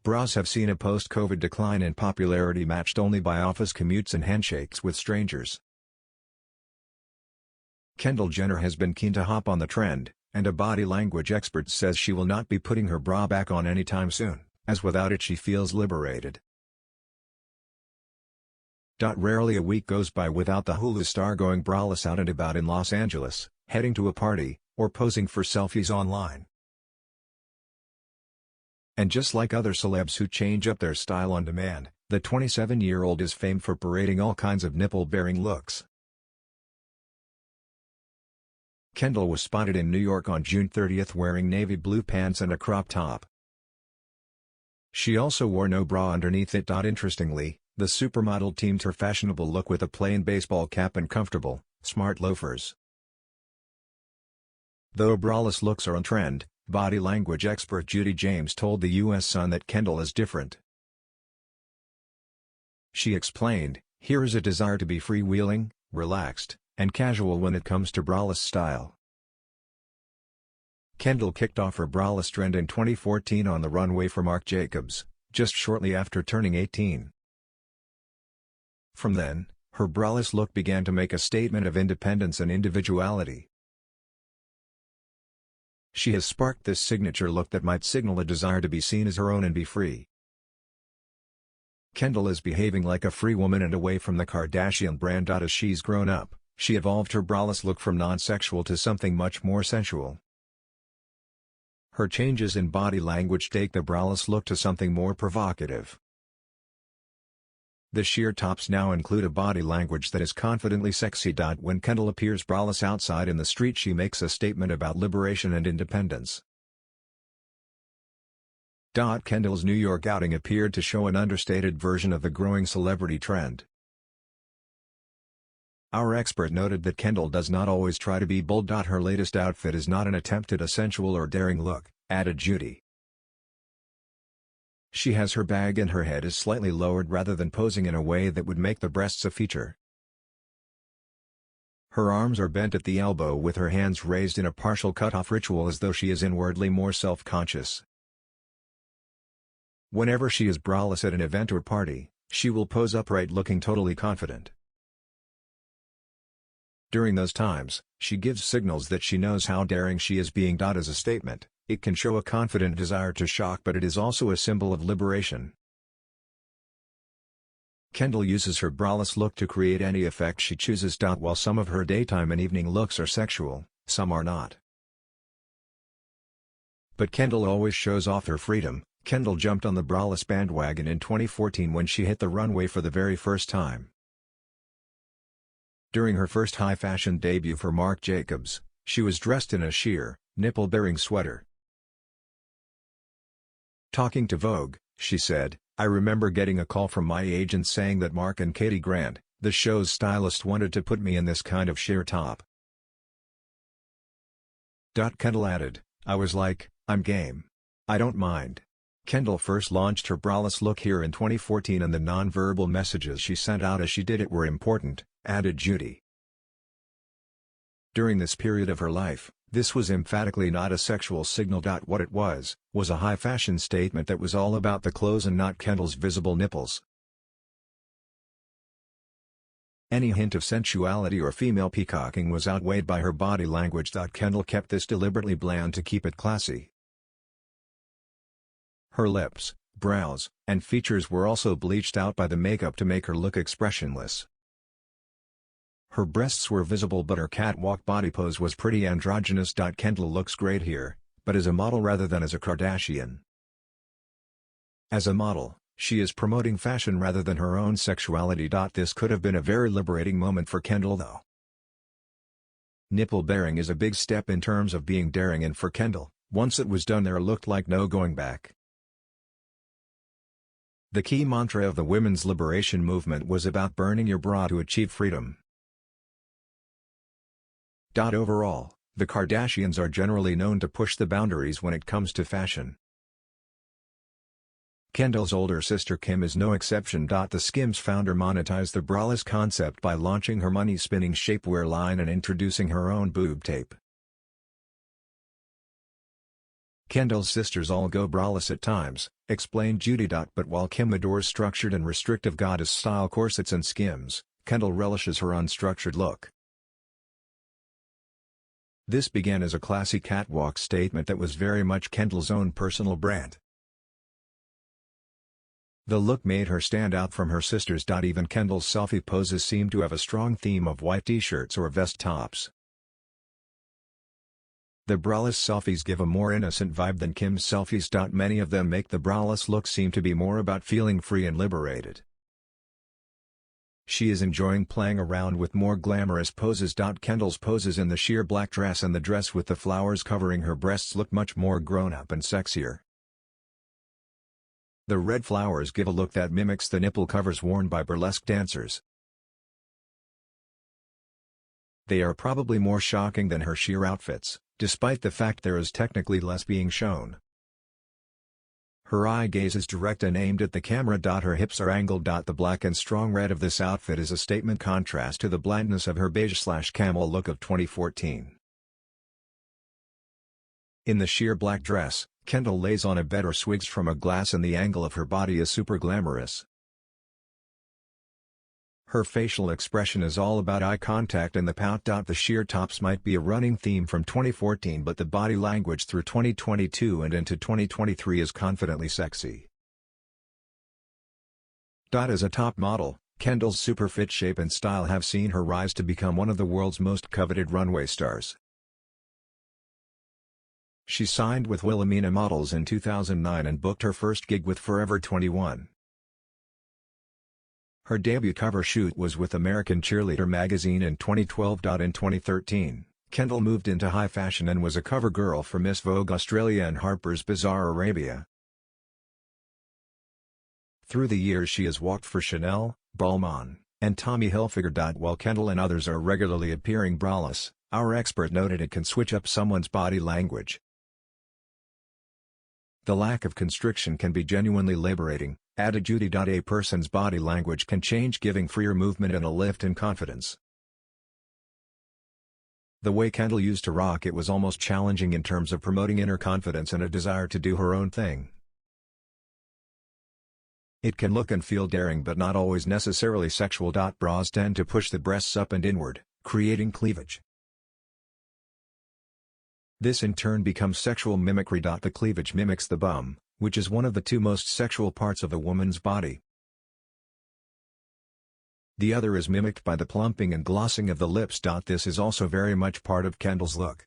Bras have seen a post-COVID decline in popularity matched only by office commutes and handshakes with strangers. Kendall Jenner has been keen to hop on the trend, and a body language expert says she will not be putting her bra back on anytime soon, as without it she feels liberated. Rarely a week goes by without the Hulu star going braless out and about in Los Angeles, heading to a party, or posing for selfies online. And just like other celebs who change up their style on demand, the 27-year-old is famed for parading all kinds of nipple-bearing looks. Kendall was spotted in New York on June 30 wearing navy blue pants and a crop top. She also wore no bra underneath it. Interestingly, the supermodel teamed her fashionable look with a plain baseball cap and comfortable, smart loafers. Though braless looks are on trend, body language expert Judy James told the U.S. Sun that Kendall is different. She explained, "Here is a desire to be freewheeling, relaxed, and casual when it comes to braless style." Kendall kicked off her braless trend in 2014 on the runway for Marc Jacobs, just shortly after turning 18. From then, her braless look began to make a statement of independence and individuality. She has sparked this signature look that might signal a desire to be seen as her own and be free. Kendall is behaving like a free woman and away from the Kardashian brand. As she's grown up, she evolved her braless look from non-sexual to something much more sensual. Her changes in body language take the braless look to something more provocative. The sheer tops now include a body language that is confidently sexy. When Kendall appears braless outside in the street, she makes a statement about liberation and independence. Kendall's New York outing appeared to show an understated version of the growing celebrity trend. Our expert noted that Kendall does not always try to be bold. Her latest outfit is not an attempt at a sensual or daring look, added Judy. She has her bag and her head is slightly lowered rather than posing in a way that would make the breasts a feature. Her arms are bent at the elbow with her hands raised in a partial cut-off ritual as though she is inwardly more self-conscious. Whenever she is braless at an event or party, she will pose upright looking totally confident. During those times, she gives signals that she knows how daring she is being. As a statement, it can show a confident desire to shock, but it is also a symbol of liberation. Kendall uses her braless look to create any effect she chooses. While some of her daytime and evening looks are sexual, some are not. But Kendall always shows off her freedom. Kendall jumped on the braless bandwagon in 2014 when she hit the runway for the very first time. During her first high-fashion debut for Marc Jacobs, she was dressed in a sheer, nipple-bearing sweater. Talking to Vogue, she said, "I remember getting a call from my agent saying that Mark and Katie Grant, the show's stylist, wanted to put me in this kind of sheer top." Kendall added, "I was like, I'm game. I don't mind." Kendall first launched her braless look here in 2014 and the non-verbal messages she sent out as she did it were important, added Judy. During this period of her life, this was emphatically not a sexual signal. What it was a high-fashion statement that was all about the clothes and not Kendall's visible nipples. Any hint of sensuality or female peacocking was outweighed by her body language. Kendall kept this deliberately bland to keep it classy. Her lips, brows, and features were also bleached out by the makeup to make her look expressionless. Her breasts were visible but her catwalk body pose was pretty androgynous. Kendall looks great here, but as a model rather than as a Kardashian. As a model, she is promoting fashion rather than her own sexuality. This could have been a very liberating moment for Kendall though. Nipple bearing is a big step in terms of being daring, and for Kendall, once it was done there looked like no going back. The key mantra of the women's liberation movement was about burning your bra to achieve freedom. Overall, the Kardashians are generally known to push the boundaries when it comes to fashion. Kendall's older sister Kim is no exception. The Skims founder monetized the braless concept by launching her money-spinning shapewear line and introducing her own boob tape. Kendall's sisters all go braless at times, explained Judy. But while Kim adores structured and restrictive goddess-style corsets and skims, Kendall relishes her unstructured look. This began as a classy catwalk statement that was very much Kendall's own personal brand. The look made her stand out from her sisters. Even Kendall's selfie poses seem to have a strong theme of white t-shirts or vest tops. The braless selfies give a more innocent vibe than Kim's selfies. Many of them make the braless look seem to be more about feeling free and liberated. She is enjoying playing around with more glamorous poses. Kendall's poses in the sheer black dress and the dress with the flowers covering her breasts look much more grown-up and sexier. The red flowers give a look that mimics the nipple covers worn by burlesque dancers. They are probably more shocking than her sheer outfits, despite the fact there is technically less being shown. Her eye gaze is direct and aimed at the camera. Her hips are angled. The black and strong red of this outfit is a statement contrast to the blandness of her beige/camel look of 2014. In the sheer black dress, Kendall lays on a bed or swigs from a glass and the angle of her body is super glamorous. Her facial expression is all about eye contact and the pout. The sheer tops might be a running theme from 2014, but the body language through 2022 and into 2023 is confidently sexy. As a top model, Kendall's super fit shape and style have seen her rise to become one of the world's most coveted runway stars. She signed with Wilhelmina Models in 2009 and booked her first gig with Forever 21. Her debut cover shoot was with American Cheerleader magazine in 2012. In 2013, Kendall moved into high fashion and was a cover girl for Miss Vogue Australia and Harper's Bazaar Arabia. Through the years she has walked for Chanel, Balmain, and Tommy Hilfiger. While Kendall and others are regularly appearing braless, our expert noted it can switch up someone's body language. The lack of constriction can be genuinely liberating, added Judy. A person's body language can change, giving freer movement and a lift in confidence. The way Kendall used to rock it was almost challenging in terms of promoting inner confidence and a desire to do her own thing. It can look and feel daring but not always necessarily sexual. Bras tend to push the breasts up and inward, creating cleavage. This in turn becomes sexual mimicry. The cleavage mimics the bum, which is one of the two most sexual parts of a woman's body. The other is mimicked by the plumping and glossing of the lips. This is also very much part of Kendall's look.